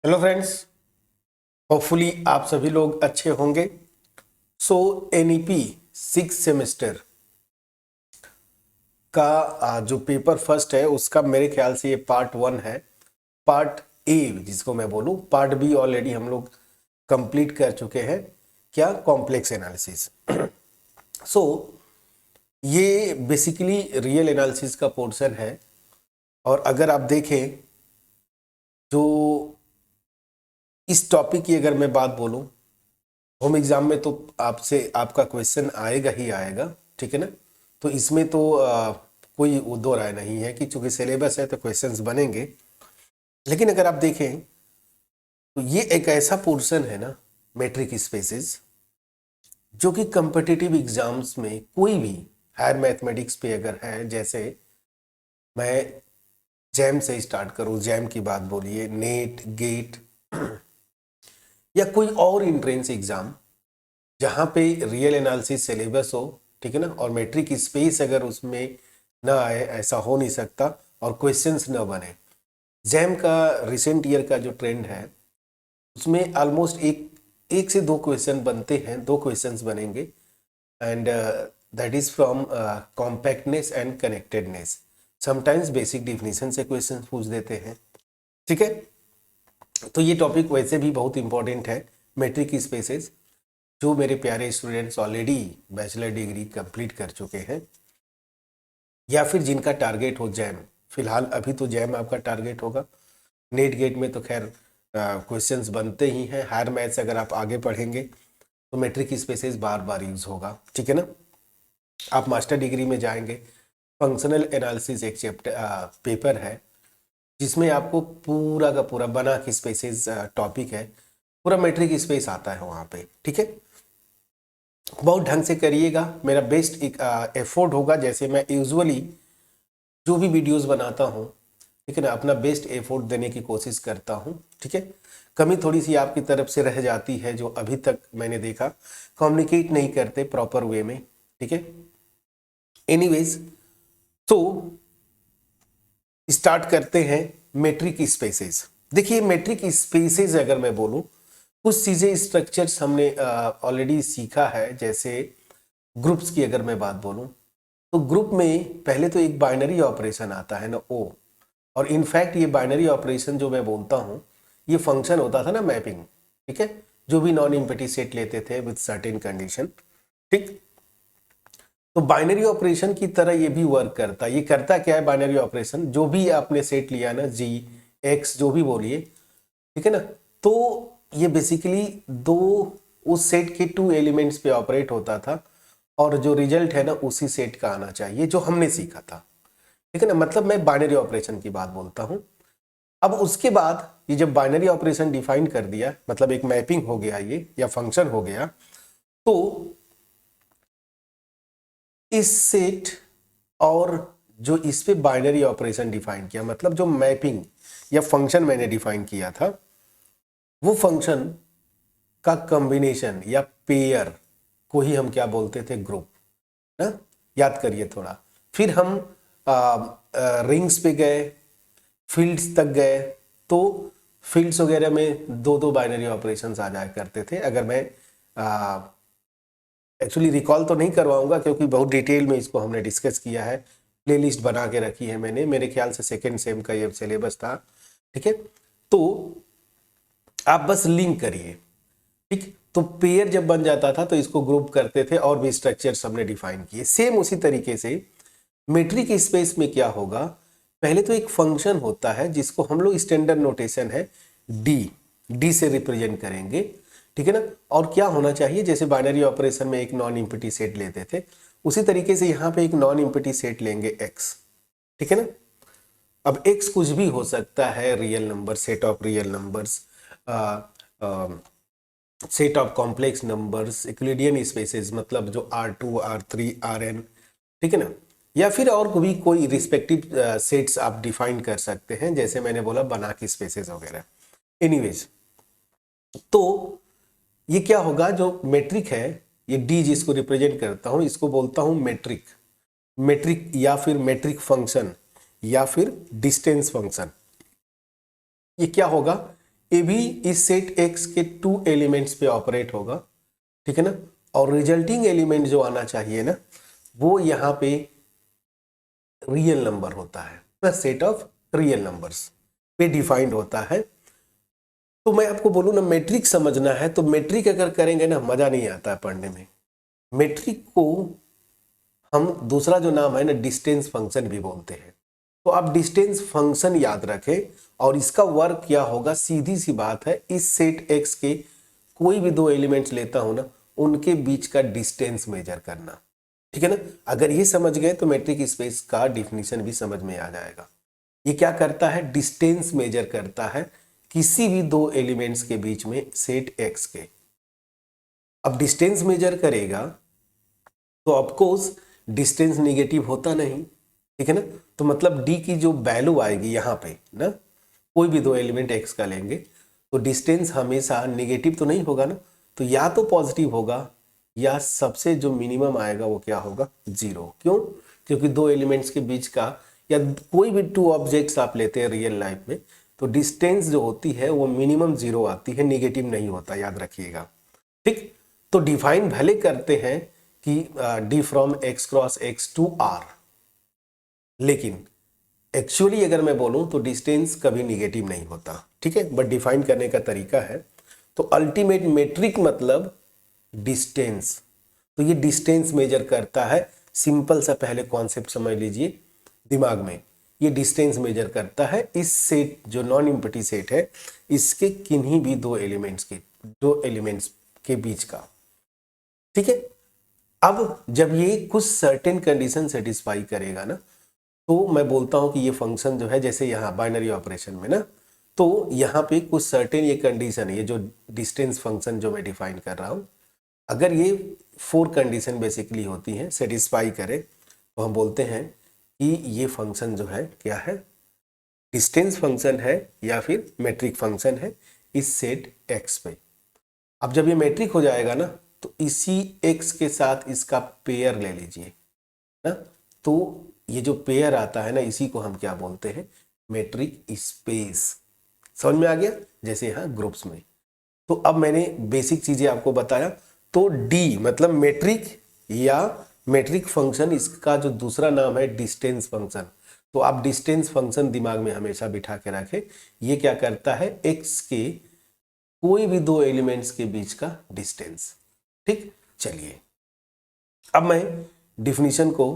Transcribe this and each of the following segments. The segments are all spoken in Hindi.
हेलो फ्रेंड्स, होपफुली आप सभी लोग अच्छे होंगे। सो एनईपी 6 सेमेस्टर का जो पेपर फर्स्ट है उसका मेरे ख्याल से ये पार्ट 1 है। पार्ट ए जिसको मैं बोलूँ, पार्ट बी ऑलरेडी हम लोग कंप्लीट कर चुके हैं। क्या? Complex analysis. सो ये बेसिकली रियल एनालिसिस का पोर्शन है। और अगर आप देखें जो इस टॉपिक की अगर मैं बात बोलूँ, होम एग्जाम में तो आपसे आपका क्वेश्चन आएगा ही आएगा, ठीक है ना। तो इसमें तो कोई दो राय नहीं है कि चूंकि सिलेबस है तो क्वेश्चंस बनेंगे। लेकिन अगर आप देखें तो ये एक ऐसा पोर्शन है ना, मैट्रिक स्पेसेस, जो कि कम्पिटिटिव एग्जाम्स में कोई भी हायर मैथमेटिक्स पे अगर है, जैसे मैं जैम से स्टार्ट करूँ, जैम की बात बोलिए, नेट, गेट या कोई और इंट्रेंस एग्जाम जहाँ पे रियल एनालिसिस सिलेबस हो, ठीक है ना, और मैट्रिक स्पेस अगर उसमें ना आए, ऐसा हो नहीं सकता, और क्वेश्चंस ना बने। जैम का रिसेंट ईयर का जो ट्रेंड है उसमें ऑलमोस्ट एक से दो क्वेश्चन बनते हैं, दो क्वेश्चंस बनेंगे, and that is from compactness and connectedness. Sometimes basic definition से क्वेश्चन पूछ देते हैं, ठीक है। तो ये टॉपिक वैसे भी बहुत इंपॉर्टेंट है, मैट्रिक स्पेसेस। जो मेरे प्यारे students already bachelor degree complete कर चुके हैं या फिर जिनका टारगेट हो जैम, फिलहाल अभी तो जैम आपका टारगेट होगा। नेट गेट में तो खैर क्वेश्चंस बनते ही हैं। हायर मैथ्स अगर आप आगे पढ़ेंगे तो मैट्रिक स्पेसेस बार बार यूज होगा, ठीक है ना। आप मास्टर डिग्री में जाएंगे, फंक्शनल एनालिसिस एक चैप्टर पेपर है जिसमें आपको पूरा का पूरा बना की स्पेसेस टॉपिक है, पूरा मैट्रिक स्पेस आता है वहाँ पे, ठीक है। बहुत ढंग से करिएगा, मेरा बेस्ट एक एफर्ट होगा। जैसे मैं यूजुअली जो भी वीडियोस बनाता हूँ, ठीक है ना, अपना बेस्ट एफर्ट देने की कोशिश करता हूँ, ठीक है। कमी थोड़ी सी आपकी तरफ से रह जाती है, जो अभी तक मैंने देखा कम्युनिकेट नहीं करते प्रॉपर वे में, ठीक है। एनीवेज, तो स्टार्ट करते हैं मेट्रिक स्पेसेस। देखिए मेट्रिक स्पेसेस अगर मैं बोलूँ, कुछ चीज़ें स्ट्रक्चर्स हमने ऑलरेडी सीखा है। जैसे ग्रुप्स की अगर मैं बात बोलूँ तो ग्रुप में पहले तो एक बाइनरी ऑपरेशन आता है ना, ओ। और इनफैक्ट ये बाइनरी ऑपरेशन जो मैं बोलता हूँ, ये फंक्शन होता था ना, मैपिंग, ठीक है, जो भी नॉन एम्प्टी सेट लेते थे विद सर्टेन कंडीशन, ठीक। तो बाइनरी ऑपरेशन की तरह ये भी वर्क करता है। ये करता क्या है बाइनरी ऑपरेशन, जो भी आपने सेट लिया ना, जी एक्स जो भी बोलिए, ठीक है ना, तो ये बेसिकली दो उस सेट के 2 एलिमेंट्स पे ऑपरेट होता था, और जो रिजल्ट है ना उसी सेट का आना चाहिए, जो हमने सीखा था, ठीक है ना। मतलब मैं बाइनरी ऑपरेशन की बात बोलता हूं। अब उसके बाद ये जब बाइनरी ऑपरेशन डिफाइन कर दिया, मतलब एक मैपिंग हो गया ये, या फंक्शन हो गया, तो इस सेट और जो इस पे बाइनरी ऑपरेशन डिफाइन किया, मतलब जो मैपिंग या फंक्शन मैंने डिफाइन किया था, वो फंक्शन का कॉम्बिनेशन या पेयर को ही हम क्या बोलते थे, ग्रुप ना। याद करिए थोड़ा। फिर हम रिंग्स पे गए, फील्ड्स तक गए, तो फील्ड्स वगैरह में दो दो बाइनरी ऑपरेशंस आ जाया करते थे। अगर मैं एक्चुअली रिकॉल तो नहीं करवाऊंगा क्योंकि बहुत डिटेल में इसको हमने डिस्कस किया है, प्लेलिस्ट बना के रखी है मैंने, मेरे ख्याल से सेकेंड सेम का ये सिलेबस था, ठीक है। तो आप बस लिंक करिए, ठीक। तो पेयर जब बन जाता था तो इसको ग्रुप करते थे, और भी स्ट्रक्चर्स हमने डिफाइन किए। सेम उसी तरीके से मेट्रिक स्पेस में क्या होगा, पहले तो एक फंक्शन होता है जिसको हम लोग स्टैंडर्ड नोटेशन है डी, डी से रिप्रेजेंट करेंगे, ठीक है ना। और क्या होना चाहिए, जैसे बाइनरी ऑपरेशन में एक नॉन इम्पिटी सेट लेते थे, उसी तरीके से यहाँ पे एक नॉन इम्पिटी सेट लेंगे एक्स, ठीक है ना। अब एक्स कुछ भी हो सकता है, real number, set of real numbers, set of complex numbers, Euclidean spaces, मतलब जो R2 R3 Rn, ठीक है ना, या फिर और भी कोई रिस्पेक्टिव सेट्स आप डिफाइन कर सकते हैं, जैसे मैंने बोला बना की स्पेसेस वगैरह। एनीवेज, तो ये क्या होगा, जो मेट्रिक है, ये डी जिसको रिप्रेजेंट करता हूं, इसको बोलता हूं मेट्रिक, मेट्रिक या फिर मेट्रिक फंक्शन या फिर डिस्टेंस फंक्शन। ये क्या होगा, ये भी इस सेट एक्स के 2 एलिमेंट्स पे ऑपरेट होगा, ठीक है ना। और रिजल्टिंग एलिमेंट जो आना चाहिए ना, वो यहाँ पे रियल नंबर होता है, सेट ऑफ रियल नंबर्स पे डिफाइंड होता है। तो मैं आपको बोलूँ ना, मैट्रिक समझना है तो मैट्रिक अगर करेंगे ना, मजा नहीं आता है पढ़ने में। मैट्रिक को हम दूसरा जो नाम है ना, डिस्टेंस फंक्शन भी बोलते हैं। तो आप डिस्टेंस फंक्शन याद रखें, और इसका वर्क क्या होगा, सीधी सी बात है, इस सेट एक्स के कोई भी 2 एलिमेंट्स लेता हूं ना, उनके बीच का डिस्टेंस मेजर करना, ठीक है ना। अगर ये समझ गए तो मैट्रिक स्पेस का डिफिनीशन भी समझ में आ जाएगा। ये क्या करता है, डिस्टेंस मेजर करता है किसी भी 2 एलिमेंट्स के बीच में सेट एक्स के। अब डिस्टेंस मेजर करेगा तो ऑफकोर्स डिस्टेंस निगेटिव होता नहीं, ठीक है ना। तो मतलब डी की जो वैल्यू आएगी यहाँ पे ना, कोई भी 2 एलिमेंट एक्स का लेंगे तो डिस्टेंस हमेशा निगेटिव तो नहीं होगा ना, तो या तो पॉजिटिव होगा या सबसे जो मिनिमम आएगा वो क्या होगा, 0। क्यों, क्योंकि 2 एलिमेंट्स के बीच का, या कोई भी 2 ऑब्जेक्ट्स आप लेते हैं रियल लाइफ में, तो डिस्टेंस जो होती है वो मिनिमम 0 आती है, निगेटिव नहीं होता, याद रखिएगा, ठीक। तो डिफाइन भले करते हैं कि D from X cross X to R, लेकिन एक्चुअली अगर मैं बोलूं तो डिस्टेंस कभी निगेटिव नहीं होता, ठीक है, बट डिफाइन करने का तरीका है। तो अल्टीमेट मेट्रिक मतलब डिस्टेंस, तो ये डिस्टेंस मेजर करता है। सिंपल सा पहले कॉन्सेप्ट समझ लीजिए दिमाग में, ये डिस्टेंस मेजर करता है इस सेट जो नॉन एम्प्टी सेट है, इसके किन्हीं भी 2 एलिमेंट्स के बीच का, ठीक है। अब जब ये कुछ सर्टेन कंडीशन सेटिस्फाई करेगा ना, तो मैं बोलता हूं कि ये फंक्शन जो है, जैसे यहाँ बाइनरी ऑपरेशन में ना, तो यहाँ पे कुछ सर्टेन ये कंडीशन है, ये जो डिस्टेंस फंक्शन जो मैं डिफाइन कर रहा हूं, अगर ये 4 कंडीशन बेसिकली होती हैं, सेटिस्फाई करे, तो हम बोलते हैं कि ये फंक्शन जो है क्या है, डिस्टेंस फंक्शन है या फिर मैट्रिक फंक्शन है इस सेट एक्स पे। अब जब ये मैट्रिक हो जाएगा ना, तो इसी एक्स के साथ इसका पेयर ले लीजिए ना, तो ये जो पेयर आता है ना, इसी को हम क्या बोलते हैं, मैट्रिक स्पेस। समझ में आ गया, जैसे यहाँ ग्रुप्स में। तो अब मैंने बेसिक चीजें आपको बताया। तो डी मतलब मैट्रिक या मैट्रिक फंक्शन, इसका जो दूसरा नाम है डिस्टेंस फंक्शन। तो आप डिस्टेंस फंक्शन दिमाग में हमेशा बिठा के रखें। ये क्या करता है, एक्स के कोई भी 2 एलिमेंट्स के बीच का डिस्टेंस, ठीक। चलिए अब मैं डिफिनीशन को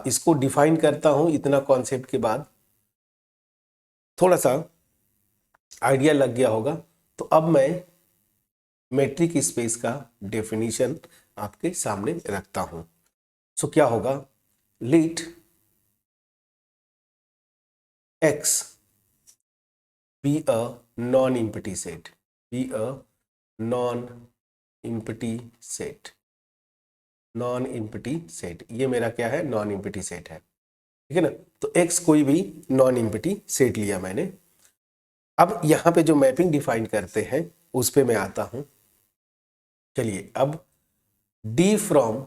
इसको डिफाइन करता हूं। इतना कॉन्सेप्ट के बाद थोड़ा सा आइडिया लग गया होगा। तो अब मैं मैट्रिक स्पेस का डेफिनेशन आपके सामने रखता हूं। सो क्या होगा, let X be a non empty set, be a non empty set, non empty set, ये मेरा क्या है, नॉन एम्प्टी सेट है, ठीक है ना। तो x कोई भी नॉन एम्प्टी सेट लिया मैंने। अब यहां पे जो मैपिंग डिफाइन करते हैं उस पे मैं आता हूं। चलिए अब d from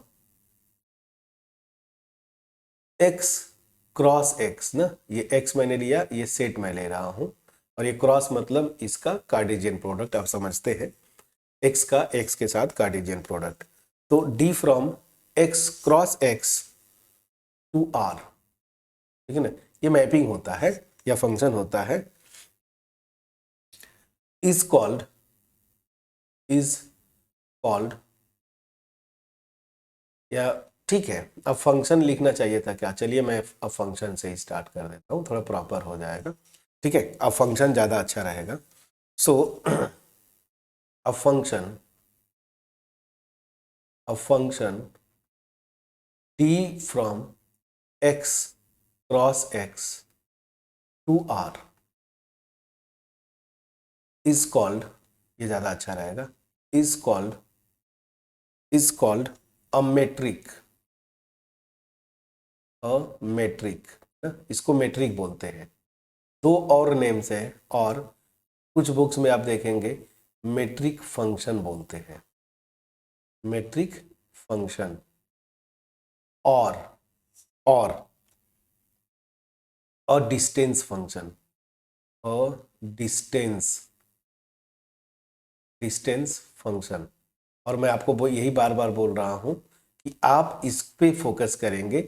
x cross x ना, ये x मैंने लिया, ये सेट मैं ले रहा हूं, और ये क्रॉस मतलब इसका कार्टेशियन प्रोडक्ट, आप समझते हैं, x का x के साथ कार्टेशियन प्रोडक्ट। तो d from x cross x to r, ठीक है ना, ये मैपिंग होता है या फंक्शन होता है, इज कॉल्ड या, ठीक है। अब फंक्शन लिखना चाहिए था क्या, चलिए मैं अब फंक्शन से ही स्टार्ट कर देता हूँ, थोड़ा प्रॉपर हो जाएगा, ठीक है। अब फंक्शन ज़्यादा अच्छा रहेगा। So a function D from X cross X to R is called, ये ज़्यादा अच्छा रहेगा, इज कॉल्ड अ मेट्रिक, इसको मेट्रिक बोलते हैं। 2 और नेम्स हैं, और कुछ बुक्स में आप देखेंगे मेट्रिक फंक्शन बोलते हैं, मेट्रिक फंक्शन, और और और डिस्टेंस फंक्शन, और डिस्टेंस डिस्टेंस फंक्शन। और मैं आपको वो यही बार बार बोल रहा हूं कि आप इस पे फोकस करेंगे,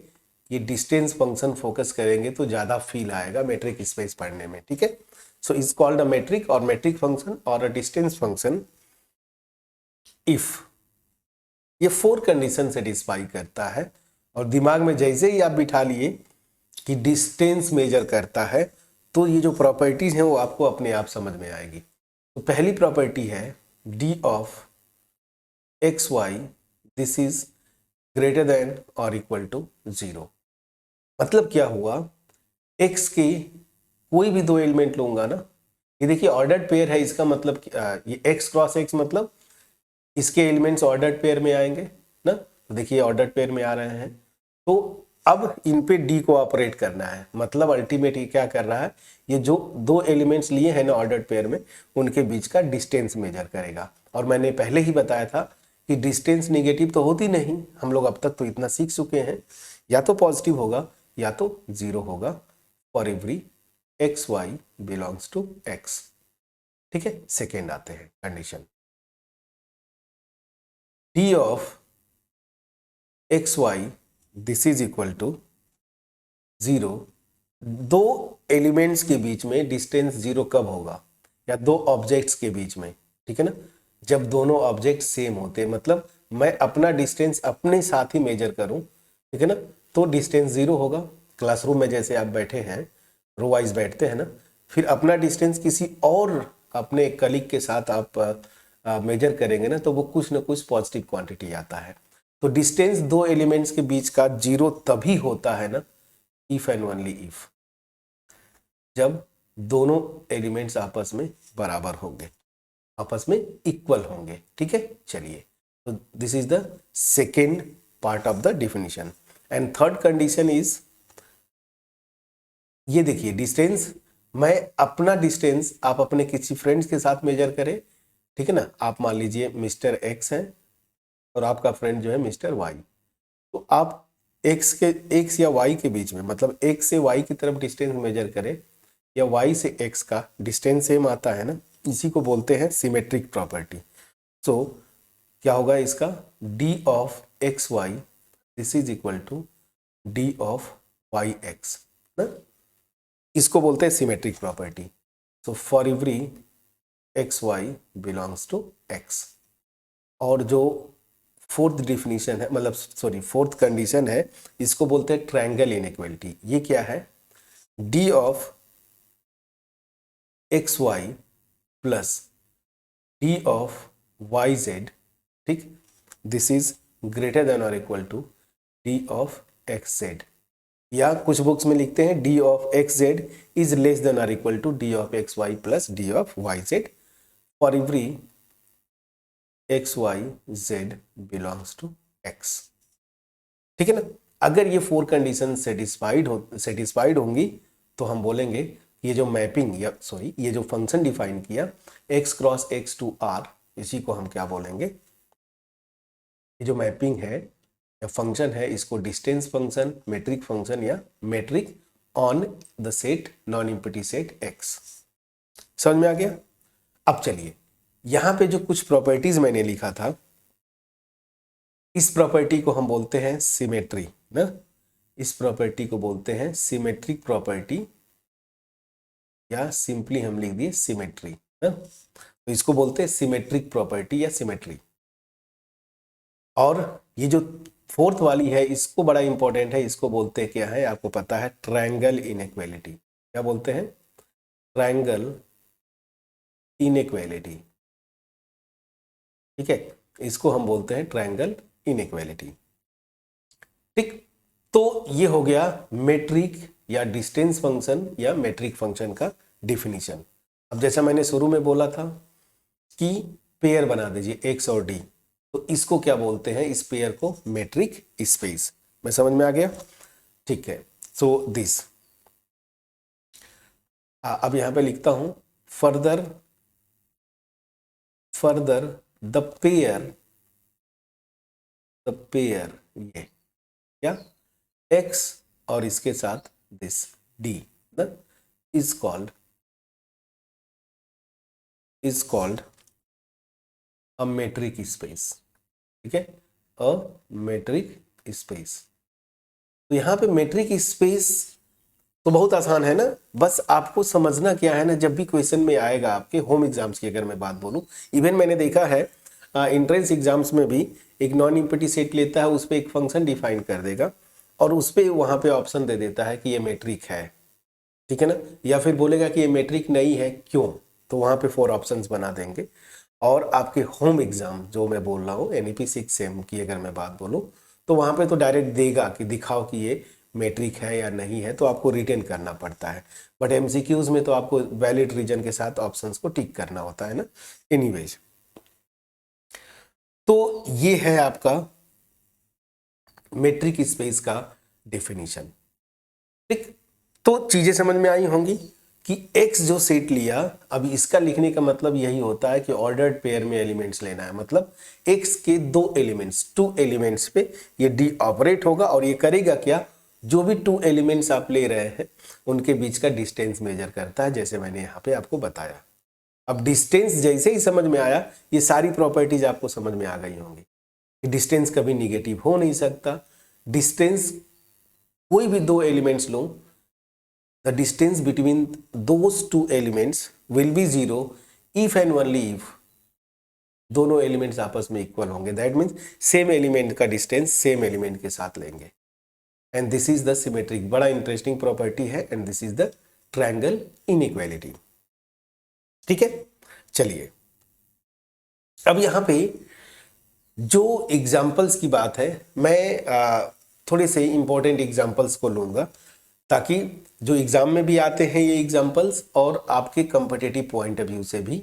ये डिस्टेंस फंक्शन फोकस करेंगे तो ज़्यादा फील आएगा मेट्रिक स्पेस पढ़ने में, ठीक है। So is called a metric और मेट्रिक फंक्शन और अ डिस्टेंस फंक्शन इफ ये 4 कंडीशन सेटिस्फाई करता है। और दिमाग में जैसे ही आप बिठा लिए कि डिस्टेंस मेजर करता है, तो ये जो प्रॉपर्टीज हैं वो आपको अपने आप समझ में आएगी। तो पहली प्रॉपर्टी है D of X Y this is greater than और इक्वल टू 0। मतलब क्या हुआ, x के कोई भी 2 एलिमेंट लूंगा ना, ये देखिए ऑर्डर्ड पेयर है, इसका मतलब ये x क्रॉस x मतलब इसके एलिमेंट्स ऑर्डर्ड पेयर में आएंगे ना। तो देखिए ऑर्डर्ड पेयर में आ रहे हैं, तो अब इन पे डी को ऑपरेट करना है। मतलब अल्टीमेटली क्या कर रहा है, ये जो 2 एलिमेंट्स लिए हैं ना ऑर्डर्ड पेयर में, उनके बीच का डिस्टेंस मेजर करेगा। और मैंने पहले ही बताया था कि डिस्टेंस नेगेटिव तो होती नहीं, हम लोग अब तक तो इतना सीख चुके हैं, या तो पॉजिटिव होगा या तो 0 होगा for every X Y belongs to X, ठीक है। सेकेंड आते हैं condition D of X Y this is equal to 0। 2 elements के बीच में डिस्टेंस 0 कब होगा, या 2 ऑब्जेक्ट्स के बीच में, ठीक है ना, जब दोनों ऑब्जेक्ट सेम होते, मतलब मैं अपना डिस्टेंस अपने साथ ही मेजर करूं, ठीक है ना, तो डिस्टेंस 0 होगा। क्लासरूम में जैसे आप बैठे हैं, रो वाइज बैठते हैं ना, फिर अपना डिस्टेंस किसी और अपने कलीग के साथ आप मेजर करेंगे ना, तो वो कुछ ना कुछ पॉजिटिव क्वांटिटी आता है। तो डिस्टेंस 2 एलिमेंट्स के बीच का 0 तभी होता है ना, इफ एंड ओनली इफ, जब दोनों एलिमेंट्स आपस में बराबर होंगे, आपस में इक्वल होंगे, ठीक है। चलिए, तो this is the second part of the definition. And third condition is, ये देखिए डिस्टेंस, मैं अपना डिस्टेंस आप अपने किसी फ्रेंड्स के साथ मेजर करें, ठीक है ना। आप मान लीजिए मिस्टर एक्स है और आपका फ्रेंड जो है मिस्टर वाई, तो आप एक्स या वाई के बीच में, मतलब एक्स से वाई की तरफ डिस्टेंस मेजर करें या वाई से एक्स का डिस्टेंस सेम आता है ना, इसी को बोलते हैं सिमेट्रिक प्रॉपर्टी। सो क्या होगा इसका, D of X Y this is equal to D of Y X ना, इसको बोलते हैं symmetric property. So for every X Y belongs to X. और जो फोर्थ डिफिनीशन है, मतलब सॉरी फोर्थ कंडीशन है, इसको बोलते हैं ट्रायंगल इनइक्वालिटी। ये क्या है, D of X Y plus D of Y Z, ठीक, दिस इज ग्रेटर देन और equal to D of X Z. या कुछ बुक्स में लिखते हैं D of X Z is less than और equal to D of X Y plus D of Y Z for every X Y Z belongs to X, ठीक है ना। अगर ये 4 कंडीशन सेटिस्फाइड होंगी तो हम बोलेंगे ये जो मैपिंग या सॉरी ये जो फंक्शन डिफाइन किया x cross x to r, इसी को हम क्या बोलेंगे, ये जो मैपिंग है या फंक्शन है, इसको डिस्टेंस फंक्शन, मेट्रिक फंक्शन या metric on the set non empty set x। समझ में आ गया। अब चलिए, यहां पे जो कुछ प्रॉपर्टीज मैंने लिखा था, इस प्रॉपर्टी को हम बोलते हैं सिमेट्री ना, इस प्रॉपर्टी को बोलते हैं सिमेट्रिक प्रॉपर्टी, या सिंपली हम लिख दिए सिमेट्री ना, तो इसको बोलते हैं सिमेट्रिक प्रॉपर्टी या सिमेट्री। और ये जो फोर्थ वाली है, इसको बड़ा इंपॉर्टेंट है, इसको बोलते हैं क्या है, आपको पता है, ट्रायंगल इनइक्वालिटी। क्या बोलते हैं, ट्रायंगल इनइक्वालिटी, ठीक है, इसको हम बोलते हैं ट्रायंगल इनइक्वालिटी, ठीक। तो ये हो गया मेट्रिक या डिस्टेंस फंक्शन या मेट्रिक फंक्शन का डिफिनीशन। अब जैसा मैंने शुरू में बोला था कि पेयर बना दीजिए एक्स और डी, तो इसको क्या बोलते हैं, इस पेयर को मेट्रिक स्पेस। मैं समझ में आ गया, ठीक है। सो दिस, अब यहां पे लिखता हूं फर्दर द पेयर ये क्या, x और इसके साथ this d is called a metric space, ठीक है, अ मेट्रिक स्पेस। तो यहाँ पे मेट्रिक स्पेस तो बहुत आसान है ना, बस आपको समझना क्या है ना, जब भी क्वेश्चन में आएगा आपके होम एग्जाम्स की अगर मैं बात बोलूँ, इवन मैंने देखा है एंट्रेंस एग्जाम्स में भी एक नॉन इम्पटी सेट लेता है, उस पर एक फंक्शन डिफाइन कर देगा और उस पर वहाँ पे ऑप्शन दे देता है कि ये मेट्रिक है, ठीक है ना, या फिर बोलेगा कि ये मेट्रिक नहीं है क्यों, तो वहाँ पे 4 ऑप्शंस बना देंगे। और आपके होम एग्जाम जो मैं बोल रहा हूँ NEP 6 सेम की अगर मैं बात बोलूँ, तो वहाँ पे तो डायरेक्ट देगा कि दिखाओ कि ये मेट्रिक है या नहीं है, तो आपको रिटेन करना पड़ता है। बट MCQs में तो आपको वैलिड रीजन के साथ ऑप्शंस को टिक करना होता है ना। एनीवेज, तो ये है आपका मेट्रिक स्पेस का डेफिनेशन, ठीक। तो चीजें समझ में आई होंगी कि x जो सेट लिया, अभी इसका लिखने का मतलब यही होता है कि ऑर्डर्ड पेयर में एलिमेंट्स लेना है, मतलब x के 2 एलिमेंट्स 2 एलिमेंट्स पे ये d ऑपरेट होगा और ये करेगा क्या, जो भी 2 एलिमेंट्स आप ले रहे हैं उनके बीच का डिस्टेंस मेजर करता है, जैसे मैंने यहाँ पे आपको बताया। अब डिस्टेंस जैसे ही समझ में आया, ये सारी प्रॉपर्टीज आपको समझ में आ गई होंगी कि डिस्टेंस कभी निगेटिव हो नहीं सकता। डिस्टेंस कोई भी 2 elements low, the distance between those 2 elements will be 0 if and only if दोनों एलिमेंट्स आपस में इक्वल होंगे, दैट मीन्स सेम एलिमेंट का डिस्टेंस सेम एलिमेंट के साथ लेंगे। And this is the symmetric, बड़ा इंटरेस्टिंग प्रॉपर्टी है, and this is the triangle inequality, ठीक है। चलिए, अब यहां पे जो एग्जाम्पल्स की बात है, मैं थोड़े से इंपॉर्टेंट एग्जाम्पल्स को लूंगा ताकि जो एग्जाम में भी आते हैं ये एग्जाम्पल्स और आपके कॉम्पिटिटिव पॉइंट ऑफ व्यू से भी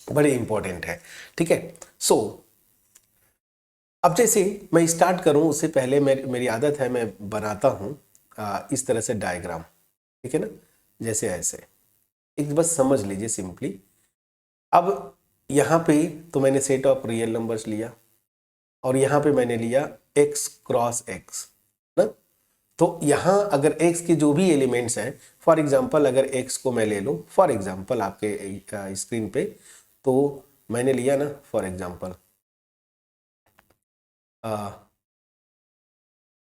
बड़े इंपॉर्टेंट है, ठीक है। सो अब जैसे मैं स्टार्ट करूं उससे पहले मेरी आदत है मैं बनाता हूं इस तरह से डायग्राम, ठीक है ना, जैसे ऐसे, एक बस समझ लीजिए सिंपली। अब यहाँ पे तो मैंने सेट ऑफ रियल नंबर्स लिया और यहाँ पे मैंने लिया x क्रॉस x ना। तो यहाँ अगर x के जो भी एलिमेंट्स हैं, फॉर एग्जांपल अगर x को मैं ले लूँ फॉर एग्जांपल आपके स्क्रीन पे, तो मैंने लिया ना फॉर एग्जांपल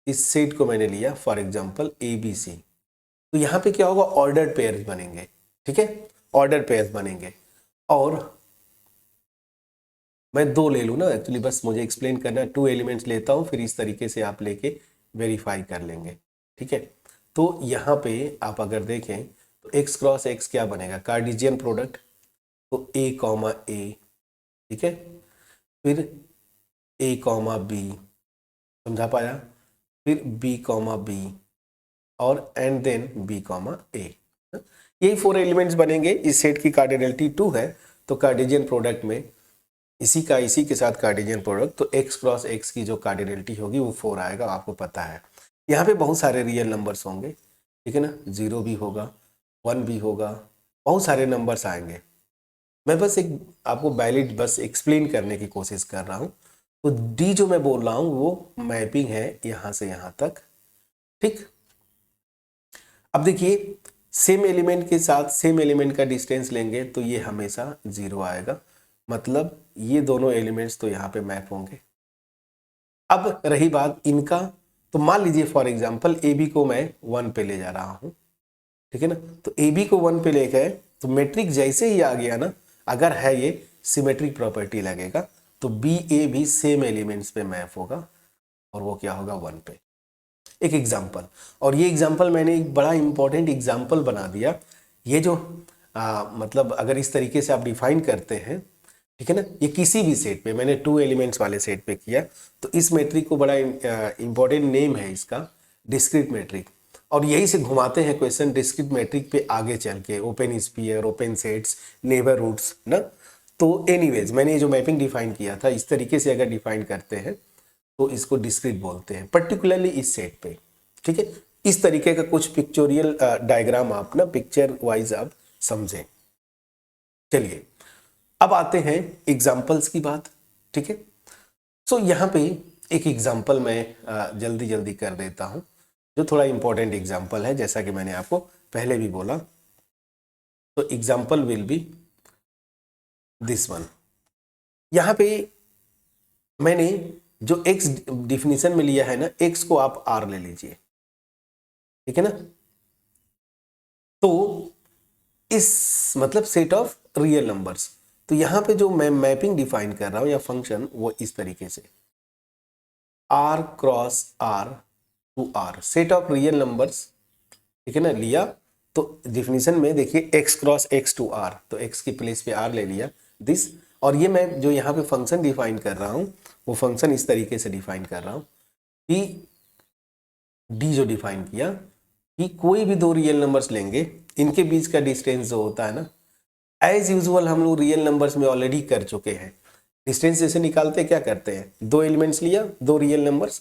इस सेट को मैंने लिया फॉर एग्जांपल ABC, तो यहाँ पे क्या होगा, ऑर्डर्ड पेयर्स बनेंगे, ठीक है, ऑर्डर्ड पेयर्स बनेंगे। और मैं 2 ले लूँ ना, एक्चुअली बस मुझे एक्सप्लेन करना है, 2 एलिमेंट्स लेता हूँ, फिर इस तरीके से आप लेके वेरीफाई कर लेंगे, ठीक है। तो यहाँ पे आप अगर देखें तो x क्रॉस x क्या बनेगा, कार्टेशियन प्रोडक्ट, तो a कॉमा a, ठीक है, फिर a कॉमा b, समझा पाया, फिर b कॉमा b और and then b comma a, यही 4 एलिमेंट्स बनेंगे। इस सेट की कार्डिनलिटी 2 है, तो कार्टेशियन प्रोडक्ट में इसी के साथ कार्टेशियन प्रोडक्ट, तो x क्रॉस x की जो कार्डिनलिटी होगी वो 4 आएगा, आपको पता है। यहाँ पे बहुत सारे रियल नंबर्स होंगे, ठीक है ना, 0 भी होगा, 1 भी होगा, बहुत सारे नंबर्स आएंगे। मैं बस एक आपको वैलिड बस एक्सप्लेन करने की कोशिश कर रहा हूँ। तो D जो मैं बोल रहा हूँ वो मैपिंग है यहाँ से यहाँ तक, ठीक। अब देखिए, सेम एलिमेंट के साथ सेम एलिमेंट का डिस्टेंस लेंगे तो ये हमेशा 0 आएगा, मतलब ये दोनों एलिमेंट्स तो यहाँ पे मैप होंगे। अब रही बात इनका, तो मान लीजिए फॉर एग्जांपल AB को मैं 1 पे ले जा रहा हूँ, ठीक है ना, तो AB को 1 पे ले गए तो मेट्रिक जैसे ही आ गया ना, अगर है ये सिमेट्रिक प्रॉपर्टी लगेगा, तो BA भी सेम एलिमेंट्स पे मैप होगा और वो क्या होगा 1 पे। एक एग्जाम्पल, और ये एग्जाम्पल मैंने एक बड़ा इंपॉर्टेंट एग्जाम्पल बना दिया। ये जो मतलब अगर इस तरीके से आप डिफाइन करते हैं, ठीक है ना, ये किसी भी सेट पे, मैंने 2 एलिमेंट्स वाले सेट पे किया, तो इस मैट्रिक को बड़ा इंपॉर्टेंट नेम है इसका डिस्क्रीट मैट्रिक, और यही से घुमाते हैं क्वेश्चन डिस्क्रीट मैट्रिक पे आगे चल के, open sphere, open sets, neighbourhoods ना। तो एनीवेज मैंने ये जो मैपिंग डिफाइन किया था, इस तरीके से अगर डिफाइन करते हैं तो इसको डिस्क्रीट बोलते हैं, पर्टिकुलरली इस सेट पे, ठीक है। इस तरीके का कुछ पिक्चोरियल डायग्राम आप ना पिक्चर वाइज आप समझें। चलिए, अब आते हैं एग्जाम्पल्स की बात, ठीक है। सो यहाँ पे एक एग्जाम्पल मैं जल्दी जल्दी कर देता हूँ, जो थोड़ा इंपॉर्टेंट एग्जाम्पल है, जैसा कि मैंने आपको पहले भी बोला। तो example will be this one, यहाँ पे मैंने जो x डिफिनीशन में लिया है ना, x को आप r ले लीजिए, ठीक है ना। तो इस मतलब सेट ऑफ रियल नंबर्स, तो यहां पे जो मैं मैपिंग डिफाइन कर रहा हूं या फंक्शन, वो इस तरीके से r cross r to r, set of real numbers, ठीक है ना, लिया। तो डिफिनीशन में देखिए x cross x to r, तो x की प्लेस पे r ले लिया, दिस। और ये मैं जो यहाँ पे फंक्शन डिफाइन कर रहा हूँ, वो फंक्शन इस तरीके से डिफाइन कर रहा हूँ कि d जो डिफाइन किया कि कोई भी दो रियल नंबर्स लेंगे, इनके बीच का डिस्टेंस जो होता है ना, एज यूजुअल हम लोग रियल नंबर्स में ऑलरेडी कर चुके हैं। डिस्टेंस जैसे निकालते क्या करते हैं, दो एलिमेंट्स लिया, दो रियल नंबर्स,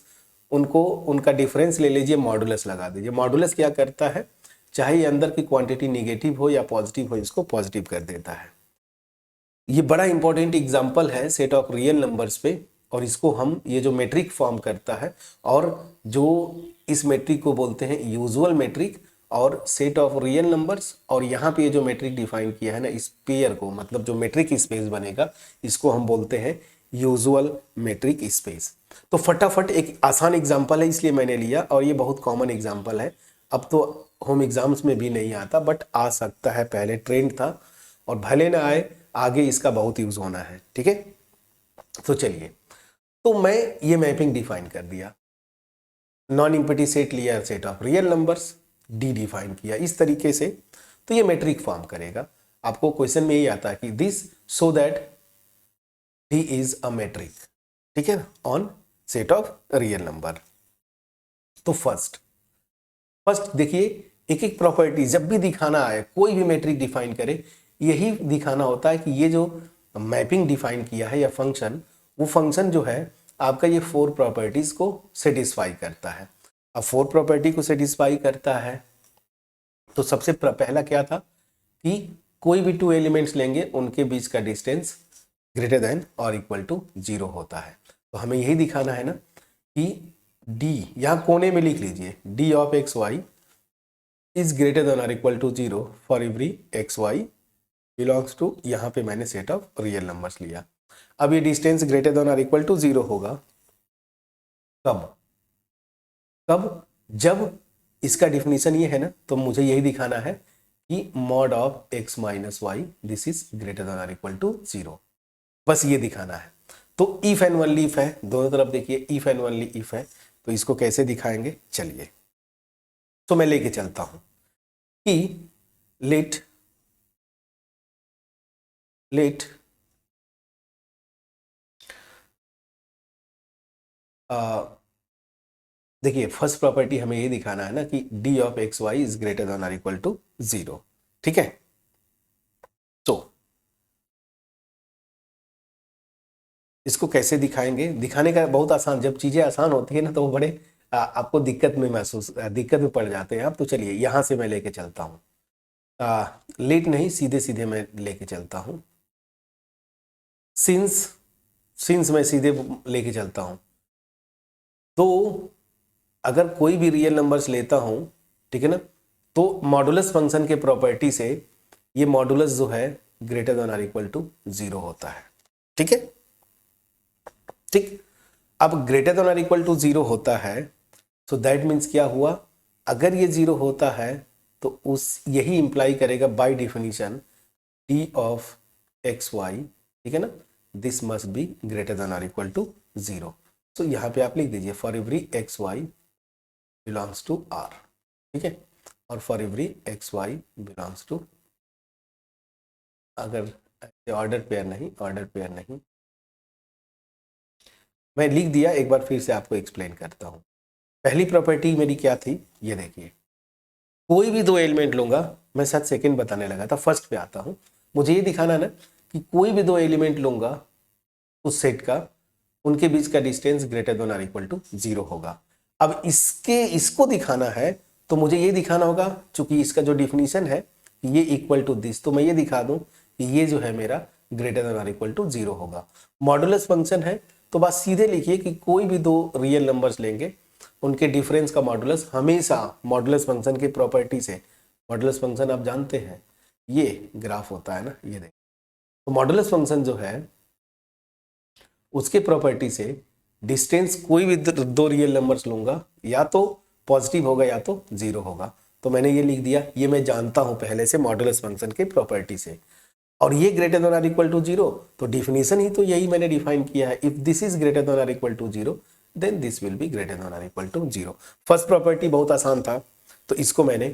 उनको उनका डिफरेंस ले लीजिए, मॉडुलस लगा दीजिए। मॉडुलस क्या करता है, चाहे ये अंदर की क्वांटिटी निगेटिव हो या पॉजिटिव हो, इसको पॉजिटिव कर देता है। ये बड़ा इंपॉर्टेंट एग्जाम्पल है सेट ऑफ रियल नंबर्स पे, और इसको हम, ये जो मेट्रिक फॉर्म करता है, और जो इस मेट्रिक को बोलते हैं यूजुअल मेट्रिक और सेट ऑफ रियल नंबर्स। और यहाँ पे ये जो मेट्रिक डिफाइन किया है ना, इस पेयर को, मतलब जो मेट्रिक स्पेस बनेगा, इसको हम बोलते हैं यूजुअल मेट्रिक स्पेस। तो फटाफट एक आसान एग्जाम्पल है इसलिए मैंने लिया, और ये बहुत कॉमन एग्जाम्पल है। अब तो होम एग्जाम्स में भी नहीं आता, बट आ सकता है, पहले ट्रेंड था, और भले ना आए, आगे इसका बहुत यूज होना है, ठीक है। तो चलिए, तो मैं ये मैपिंग डिफाइन कर दिया, नॉन इम्पटी सेट लिया, set of real numbers, D define किया इस तरीके से, तो ये मैट्रिक फॉर्म करेगा। आपको क्वेश्चन में यही आता है कि this so that D is a matric, ठीक है ना, on set of real number. तो फर्स्ट देखिए, एक एक प्रॉपर्टी जब भी दिखाना आए, कोई भी मैट्रिक डिफाइन करे, यही दिखाना होता है कि ये जो मैपिंग डिफाइन किया है या फंक्शन, वो फंक्शन जो है आपका ये फोर प्रॉपर्टीज को सेटिस्फाई करता है। अब फोर प्रॉपर्टी को सेटिस्फाई करता है, तो सबसे पहला क्या था कि कोई भी टू एलिमेंट्स लेंगे, उनके बीच का डिस्टेंस ग्रेटर देन और इक्वल टू 0 होता है। तो हमें यही दिखाना है ना कि d, यहाँ कोने में लिख लीजिए, d of X Y is greater than और equal to 0 for every X Y belongs to, यहाँ पे मैंने सेट ऑफ रियल नंबर्स लिया। अब ये डिस्टेंस ग्रेटर देन और इक्वल टू 0 होगा कब कब जब इसका डिफिनीशन ये है ना, तो मुझे यही दिखाना है कि mod of x minus Y this is greater than और इक्वल टू 0, बस ये दिखाना है। तो इफ एंड ओनली इफ है, दोनों तरफ देखिए इफ एंड ओनली इफ है, तो इसको कैसे दिखाएंगे, चलिए। तो मैं लेके चलता हूं कि लेट देखिए, फर्स्ट प्रॉपर्टी हमें ये दिखाना है ना कि d of X Y is greater than और इक्वल टू 0, ठीक है। तो इसको कैसे दिखाएंगे, दिखाने का बहुत आसान, जब चीजें आसान होती है ना, तो वो बड़े आपको दिक्कत में पड़ जाते हैं आप। तो चलिए, यहां से मैं लेके चलता हूँ, लेट नहीं, सीधे सीधे मैं लेके चलता हूँ, सिंस मैं सीधे लेके चलता हूँ। तो अगर कोई भी रियल नंबर्स लेता हूं, ठीक है ना, तो मॉडुलस फंक्शन के प्रॉपर्टी से ये मॉडुलस जो है ग्रेटर देन और इक्वल टू 0 होता है, ठीक है। ठीक, अब ग्रेटर देन और इक्वल टू 0 होता है, सो दैट मीन्स क्या हुआ, अगर ये 0 होता है तो उस यही इंप्लाई करेगा by definition D of X Y, ठीक है ना, this must be greater than और इक्वल टू 0। तो यहाँ पे आप लिख दीजिए for every X Y belongs to r, ठीक है, और for every X Y belongs to, अगर ऑर्डर पेयर नहीं, मैं लिख दिया, एक बार फिर से आपको एक्सप्लेन करता हूं। पहली प्रॉपर्टी मेरी क्या थी, ये देखिए, कोई भी दो एलिमेंट लूंगा, मैं शायद सेकंड बताने लगा था, फर्स्ट पे आता हूं। मुझे ये दिखाना ना कि कोई भी दो एलिमेंट लूंगा उस सेट का, उनके बीच का डिस्टेंस ग्रेटर देन और इक्वल टू 0 होगा। अब इसको दिखाना है, तो मुझे ये दिखाना होगा, चूंकि इसका जो डिफिनीशन है ये इक्वल टू दिस, तो मैं ये दिखा दूं कि ये जो है मेरा ग्रेटर देन और इक्वल टू 0 होगा। मॉडुलस फंक्शन है, तो बात सीधे लिखिए कि कोई भी दो रियल नंबर्स लेंगे, उनके डिफरेंस का मॉडुलस हमेशा मॉडुलस फंक्शन की प्रॉपर्टी से, मॉडुलस फंक्शन आप जानते हैं ये ग्राफ होता है ना, ये देखिए, तो मॉडुलस फंक्शन जो है उसके प्रॉपर्टी से डिस्टेंस कोई भी दो रियल नंबर्स लूंगा, या तो पॉजिटिव होगा या तो जीरो होगा। तो मैंने ये लिख दिया, ये मैं जानता हूं पहले से मॉडुलस फंक्शन के प्रॉपर्टी से। और ये ग्रेटर देन और इक्वल टू जीरो, तो डिफिनीशन ही तो यही मैंने डिफाइन किया है, if this is greater than और equal to zero then this will be greater than और equal to zero. First property बहुत आसान था, तो इसको मैंने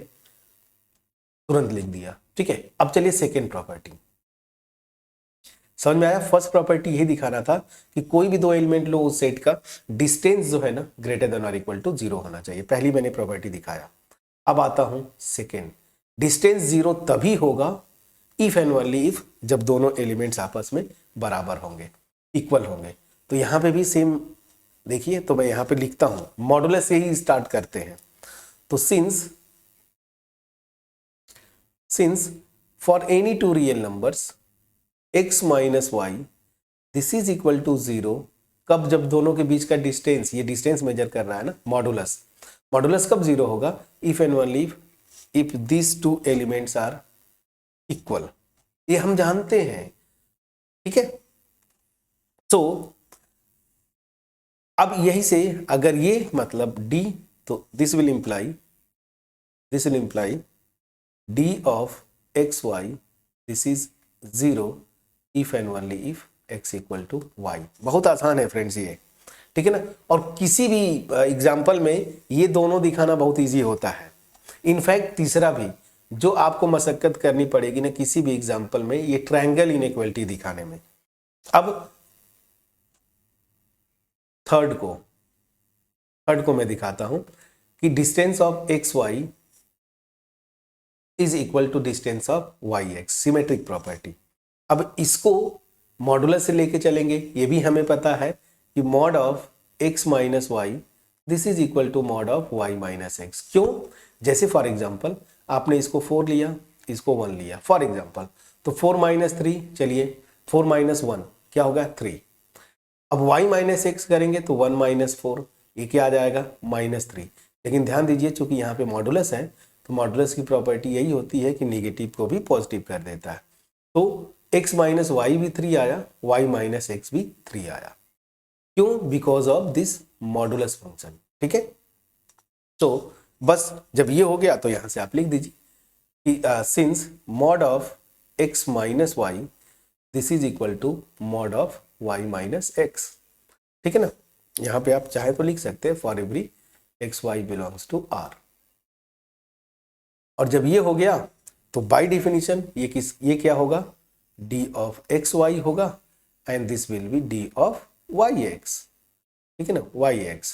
तुरंत लिख दिया। ठीक है, अब चलिए सेकेंड प्रॉपर्टी। समझ में आया? फर्स्ट प्रॉपर्टी यही दिखाना था कि कोई भी दो एलिमेंट लो, उस सेट का डिस्टेंस जो है ना ग्रेटर देन और इक्वल टू जीरो होना चाहिए। पहली मैंने प्रॉपर्टी दिखाया। अब आता हूं सेकेंड। डिस्टेंस जीरो तभी होगा इफ एंड ओनली इफ, जब दोनों एलिमेंट्स आपस में बराबर होंगे, इक्वल होंगे। तो यहां पे भी सेम देखिए, तो मैं यहां पे लिखता हूं, मॉडुलस से ही स्टार्ट करते हैं। तो since for any two real numbers x minus Y this is equal to zero, कब? जब दोनों के बीच का डिस्टेंस, ये डिस्टेंस मेजर कर रहा है ना, मॉडुलस कब जीरो होगा? If and only if this two elements are equal. ये हम जानते हैं। ठीक है, तो अब यही से अगर ये मतलब d, तो this will imply d of X Y this is zero if and only if x equal to Y. बहुत आसान है फ्रेंड्स ये, ठीक है ना। और किसी भी एग्जाम्पल में ये दोनों दिखाना बहुत इजी होता है। इनफैक्ट तीसरा भी जो आपको मशक्कत करनी पड़ेगी ना किसी भी एग्जाम्पल में, ये ट्रायंगल इनइक्वालिटी दिखाने में। अब थर्ड को मैं दिखाता हूं कि distance of X Y is equal to distance of Y X, symmetric property. अब इसको मॉडुलस से लेके चलेंगे। ये भी हमें पता है कि mod of X minus Y this is equal to mod of Y minus X. क्यों? जैसे फॉर एग्जाम्पल आपने इसको 4 लिया, इसको 1 लिया फॉर एग्जाम्पल, तो 4 माइनस 3, चलिए 4 माइनस 1 क्या होगा? 3। अब y माइनस एक्स करेंगे तो 1 माइनस 4, ये क्या आ जाएगा? -3। लेकिन ध्यान दीजिए, चूंकि यहाँ पे मॉडुलस है, तो मॉडुलस की प्रॉपर्टी यही होती है कि निगेटिव को भी पॉजिटिव कर देता है। तो x माइनस वाई भी 3 आया, y माइनस एक्स भी 3 आया। क्यों? Because of this modulus function. ठीक है, तो बस जब ये हो गया तो यहां से आप लिख दीजिए कि since mod of x minus Y this is equal to mod of y minus X. ठीक है ना, यहां पे आप चाहे तो लिख सकते हैं for every X Y belongs to r। और जब ये हो गया तो बाय डेफिनेशन ये क्या होगा? d ऑफ एक्स वाई होगा and this will be d of Y X. ठीक है ना, Y X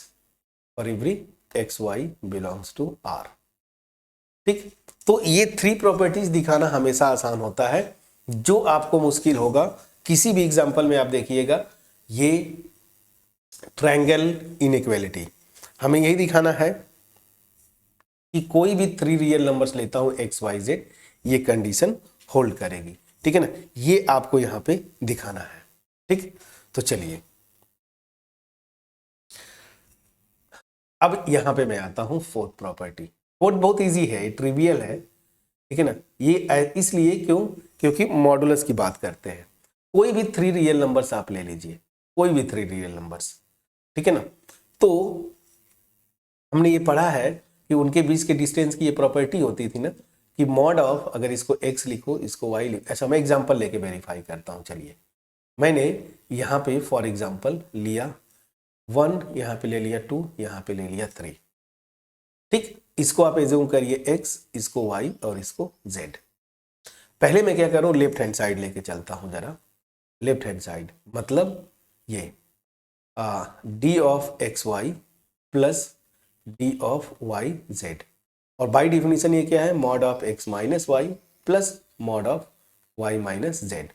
for every X Y belongs to r। ठीक, तो ये 3 प्रॉपर्टीज दिखाना हमेशा आसान होता है। जो आपको मुश्किल होगा किसी भी एग्जांपल में, आप देखिएगा ये ट्रायंगल इनइक्वालिटी, हमें यही दिखाना है कि कोई भी 3 रियल नंबर्स लेता हूं एक्स वाई जेड, ये कंडीशन होल्ड करेगी। ठीक है ना, ये आपको यहां पे दिखाना है। ठीक, तो चलिए अब यहां पे मैं आता हूं फोर्थ प्रॉपर्टी। फोर्थ बहुत इजी है, ट्रिवियल है। ठीक है ना, ये इसलिए क्योंकि मॉडुलस की बात करते हैं। कोई भी 3 रियल नंबर्स आप ले लीजिए, कोई भी 3 रियल नंबर्स। ठीक है ना, तो हमने ये पढ़ा है कि उनके बीच के डिस्टेंस की ये प्रॉपर्टी होती थी ना कि मॉड ऑफ, अगर इसको x लिखो इसको y लिखो, ऐसा मैं एग्जांपल लेके वेरीफाई करता हूं। चलिए, मैंने यहाँ पे फॉर एग्जांपल लिया 1, यहाँ पे ले लिया 2, यहाँ पे ले लिया 3। ठीक, इसको आप एज्यूम करिए x, इसको y और इसको z। पहले मैं क्या करूं, लेफ्ट हैंड साइड लेके चलता हूं जरा। लेफ्ट हैंड साइड मतलब ये d of X Y plus d of Y Z. और बाय डिफिनीशन ये क्या है? Mod of x minus Y plus mod of y minus Z.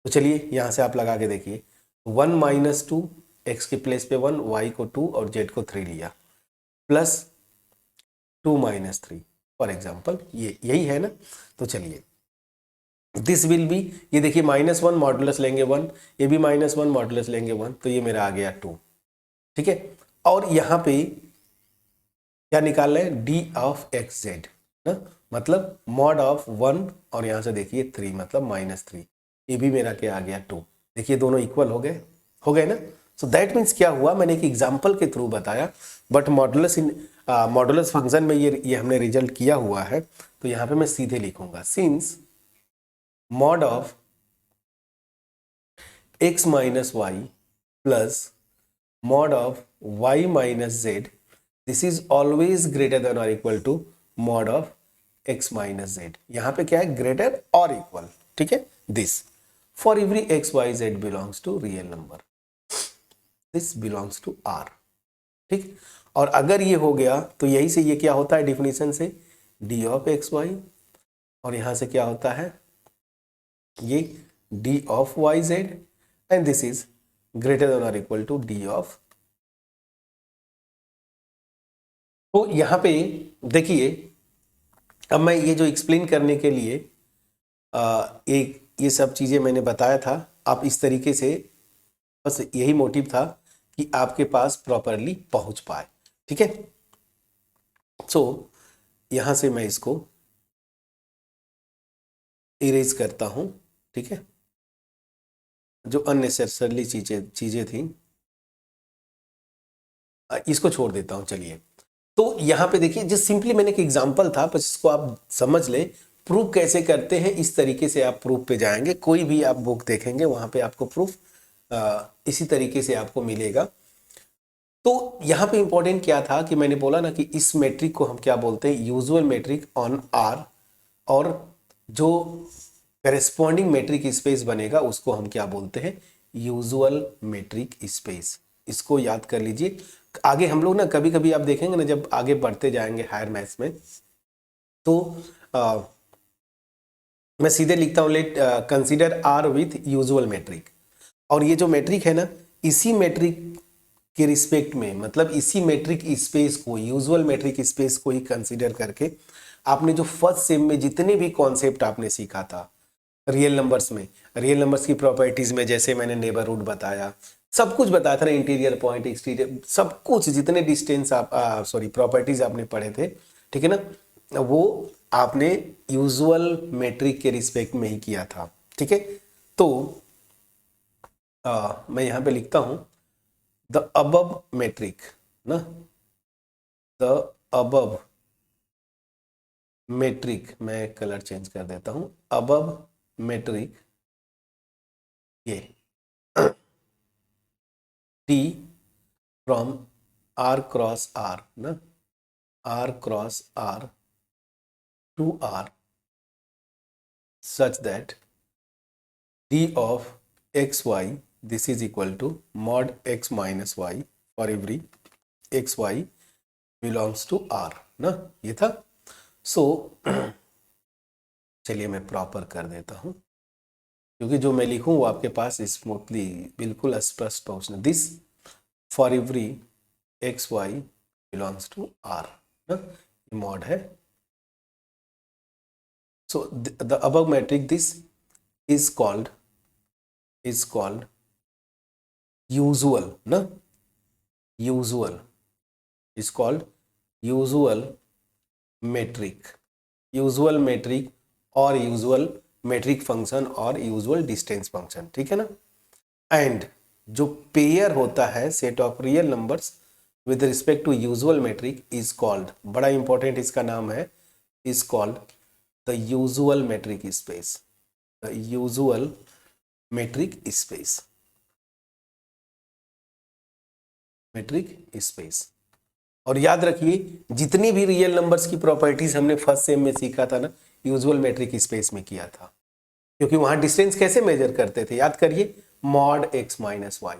तो चलिए यहां से आप लगा के देखिए, 1 माइनस 2, x के प्लेस पे 1, y को 2 और z को 3 लिया, प्लस 2 माइनस 3 फॉर एग्जाम्पल, ये यही है ना। तो चलिए दिस विल बी, ये देखिए -1 मॉडुलस लेंगे 1, ये भी -1 मॉडुलस लेंगे 1, तो ये मेरा आ गया 2। ठीक है, और यहाँ पे क्या निकाल रहे हैं? d ऑफ एक्स जेड ना, मतलब मॉड ऑफ 1 और यहाँ से देखिए 3 मतलब -3, ये भी मेरा क्या आ गया 2। देखिए दोनों इक्वल हो गए। हो गए ना। सो दैट मीन्स क्या हुआ, मैंने एक एग्जांपल के थ्रू बताया, बट मॉडुलस फंक्शन में ये हमने रिजल्ट किया हुआ है, तो यहाँ पे मैं सीधे लिखूंगा since mod of x minus Y plus mod of y minus z, this is always greater than or equal to mod of x minus z। यहां पे क्या है, ग्रेटर और इक्वल, ठीक है। This for every x y z belongs to real number, this belongs to r, ठीक। और अगर ये हो गया तो यही से ये क्या होता है डिफिनीशन से, d ऑफ एक्स वाई, और यहां से क्या होता है ये d of Y Z, and this is greater than और इक्वल टू d ऑफ। तो यहां पे देखिए, अब मैं ये जो एक्सप्लेन करने के लिए एक ये सब चीजें मैंने बताया था, आप इस तरीके से, बस यही मोटिव था कि आपके पास प्रॉपरली पहुंच पाए, ठीक है। सो यहां से मैं इसको इरेज करता हूं, ठीक है, जो अननेसेसरली चीजें थी इसको छोड़ देता हूं। चलिए, तो यहां पे देखिए, जिस सिंपली मैंने एक एग्जांपल था, बस इसको आप समझ ले, प्रूफ कैसे करते हैं इस तरीके से आप प्रूफ पे जाएंगे। कोई भी आप बुक देखेंगे वहां पे आपको प्रूफ इसी तरीके से आपको मिलेगा। तो यहां पे इंपॉर्टेंट क्या था कि मैंने बोला ना कि इस मैट्रिक को हम क्या बोलते हैं, यूजुअल मैट्रिक ऑन आर, और जो करेस्पॉन्डिंग मैट्रिक स्पेस बनेगा उसको हम क्या बोलते हैं, यूजुअल मैट्रिक स्पेस। इसको याद कर लीजिए। आगे हम लोग ना कभी कभी आप देखेंगे ना, जब आगे बढ़ते जाएंगे हायर मैथ्स में, तो मैं सीधे लिखता हूं, let consider R with usual metric. और ये जो मैट्रिक है ना, इसी मैट्रिक के रिस्पेक्ट में, मतलब इसी मैट्रिक स्पेस को, यूजुअल मैट्रिक स्पेस को ही कंसीडर करके आपने जो फर्स्ट सेम में जितने भी कॉन्सेप्ट आपने सीखा था रियल नंबर्स में, रियल नंबर्स की प्रॉपर्टीज में, जैसे मैंने नेबरहुड बताया, सब कुछ बताया था ना, इंटीरियर पॉइंट, एक्सटीरियर, सब कुछ, जितने डिस्टेंस आप प्रॉपर्टीज आपने पढ़े थे, ठीक है ना, वो आपने यूजुअल मैट्रिक के रिस्पेक्ट में ही किया था, ठीक है। तो मैं यहां पे लिखता हूं द अबव मैट्रिक ना, द अबव मैट्रिक, मैं कलर चेंज कर देता हूं, अबव मैट्रिक, ये T from R cross R ना, R cross R to R such that D of x y, this is equal to mod x minus y for every x y belongs to R ना, ये था। सो चलिए मैं प्रॉपर कर देता हूं, क्योंकि जो मैं लिखूं वो आपके पास स्मूथली बिल्कुल स्पष्ट पहुंचना। This for every X Y belongs to R ना, मॉड है। So the above metric this is called usual ना, usual is called usual metric, usual metric और यूजुअल मैट्रिक फंक्शन और यूजुअल डिस्टेंस फंक्शन, ठीक है ना। एंड जो पेयर होता है set of real numbers with respect to usual metric is called, बड़ा इंपॉर्टेंट इसका नाम है, is called the usual metric space, the usual metric space, matric space. और याद रखिए, जितनी भी रियल नंबर्स की प्रॉपर्टीज हमने फर्स्ट सेम में सीखा था ना, यूजुअल मैट्रिक स्पेस में किया था, क्योंकि वहां डिस्टेंस कैसे मेजर करते थे, याद करिए, मॉड एक्स माइनस वाई,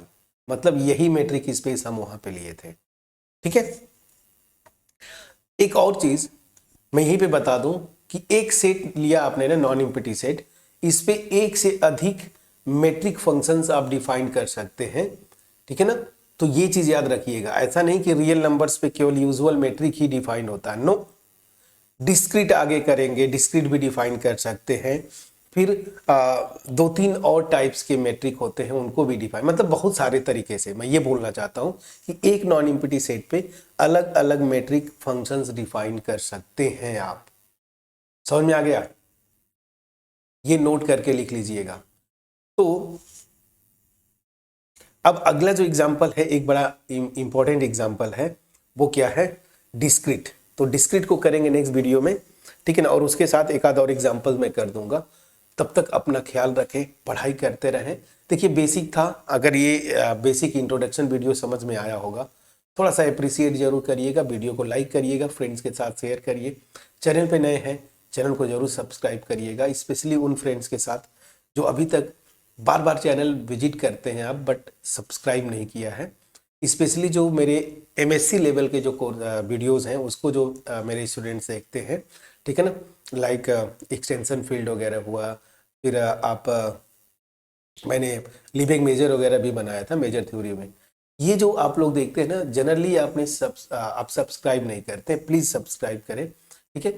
मतलब यही मैट्रिक स्पेस हम वहां पे लिए थे, ठीक है। एक और चीज मैं यहीं पे बता दूं कि एक सेट लिया आपने ना, नॉन एम्प्टी सेट, इस पे एक से अधिक मैट्रिक फंक्शंस आप डिफाइन कर सकते हैं, ठीक है ना। तो ये चीज याद रखिएगा, ऐसा नहीं कि रियल नंबर्स पे केवल यूजुअल मैट्रिक ही डिफाइन होता है, नो, डिस्क्रीट आगे करेंगे, डिस्क्रीट भी डिफाइन कर सकते हैं, फिर दो तीन और टाइप्स के मैट्रिक होते हैं उनको भी डिफाइन, मतलब बहुत सारे तरीके से मैं ये बोलना चाहता हूं कि एक नॉन एम्प्टी सेट पे अलग अलग मैट्रिक फंक्शंस डिफाइन कर सकते हैं आप। समझ में आ गया, ये नोट करके लिख लीजिएगा। तो अब अगला जो एग्जाम्पल है, एक बड़ा इंपॉर्टेंट एग्जाम्पल है, वो क्या है, डिस्क्रीट। तो डिस्क्रीट को करेंगे नेक्स्ट वीडियो में, ठीक है ना, और उसके साथ एक आध और एग्जाम्पल मैं कर दूंगा। तब तक अपना ख्याल रखें, पढ़ाई करते रहें। देखिए बेसिक था, अगर ये बेसिक इंट्रोडक्शन वीडियो समझ में आया होगा, थोड़ा सा अप्रिसिएट जरूर करिएगा, वीडियो को लाइक करिएगा, फ्रेंड्स के साथ शेयर करिए। चैनल पे नए हैं, चैनल को जरूर सब्सक्राइब करिएगा, स्पेशली उन फ्रेंड्स के साथ जो अभी तक बार बार चैनल विजिट करते हैं आप बट सब्सक्राइब नहीं किया है। स्पेशली जो मेरे MSc लेवल के जो वीडियोस हैं उसको जो मेरे स्टूडेंट्स देखते हैं, ठीक है ना, लाइक एक्सटेंशन फील्ड वगैरह हुआ, फिर मैंने लिविंग मेजर वगैरह भी बनाया था मेजर थ्योरी में। ये जो आप लोग देखते हैं ना, जनरली आप सब्सक्राइब नहीं करते, प्लीज़ सब्सक्राइब करें, ठीक है।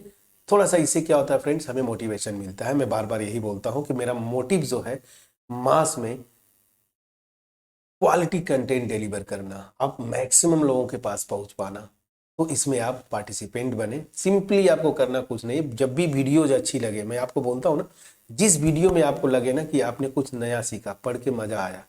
थोड़ा सा इससे क्या होता है फ्रेंड्स, हमें मोटिवेशन मिलता है। मैं बार बार यही बोलता हूँ कि मेरा मोटिव जो है मास में क्वालिटी कंटेंट डिलीवर करना, आप मैक्सिमम लोगों के पास पहुंच पाना। तो इसमें आप पार्टिसिपेंट बने। सिंपली आपको करना कुछ नहीं, जब भी वीडियोज अच्छी लगे, मैं आपको बोलता हूँ ना, जिस वीडियो में आपको लगे ना कि आपने कुछ नया सीखा, पढ़ के मजा आया,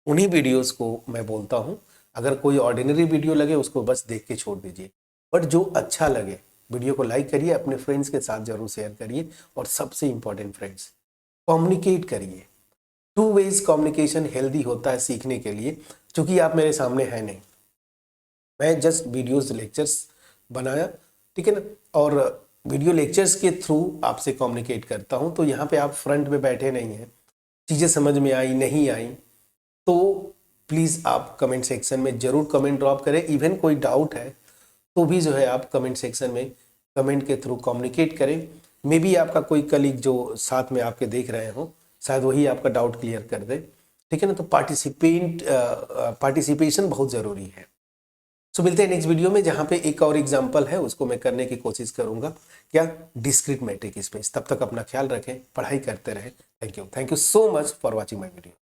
उन्हीं वीडियोस को मैं बोलता हूँ। अगर कोई ऑर्डिनरी वीडियो लगे उसको बस देख के छोड़ दीजिए, बट जो अच्छा लगे वीडियो को लाइक करिए, अपने फ्रेंड्स के साथ जरूर शेयर करिए, और सबसे इंपॉर्टेंट फ्रेंड्स, कम्युनिकेट करिए। 2 वेज कम्युनिकेशन हेल्दी होता है सीखने के लिए। क्योंकि आप मेरे सामने हैं नहीं, मैं जस्ट वीडियोस लेक्चर्स बनाया, ठीक है ना, और वीडियो लेक्चर्स के थ्रू आपसे कम्युनिकेट करता हूं। तो यहाँ पे आप फ्रंट में बैठे नहीं हैं, चीज़ें समझ में आई नहीं आई तो प्लीज़ आप कमेंट सेक्शन में ज़रूर कमेंट ड्रॉप करें। इवन कोई डाउट है तो भी जो है आप कमेंट सेक्शन में कमेंट के थ्रू कम्युनिकेट करें। मे बी आपका कोई कलीग जो साथ में आपके देख रहे हो, शायद वही आपका डाउट क्लियर कर दे, ठीक है ना। तो पार्टिसिपेशन बहुत ज़रूरी है। सो मिलते हैं नेक्स्ट वीडियो में, जहाँ पे एक और एग्जांपल है उसको मैं करने की कोशिश करूँगा, क्या, डिस्क्रीट मैट्रिक स्पेस। तब तक अपना ख्याल रखें, पढ़ाई करते रहें। Thank you so much for watching my video.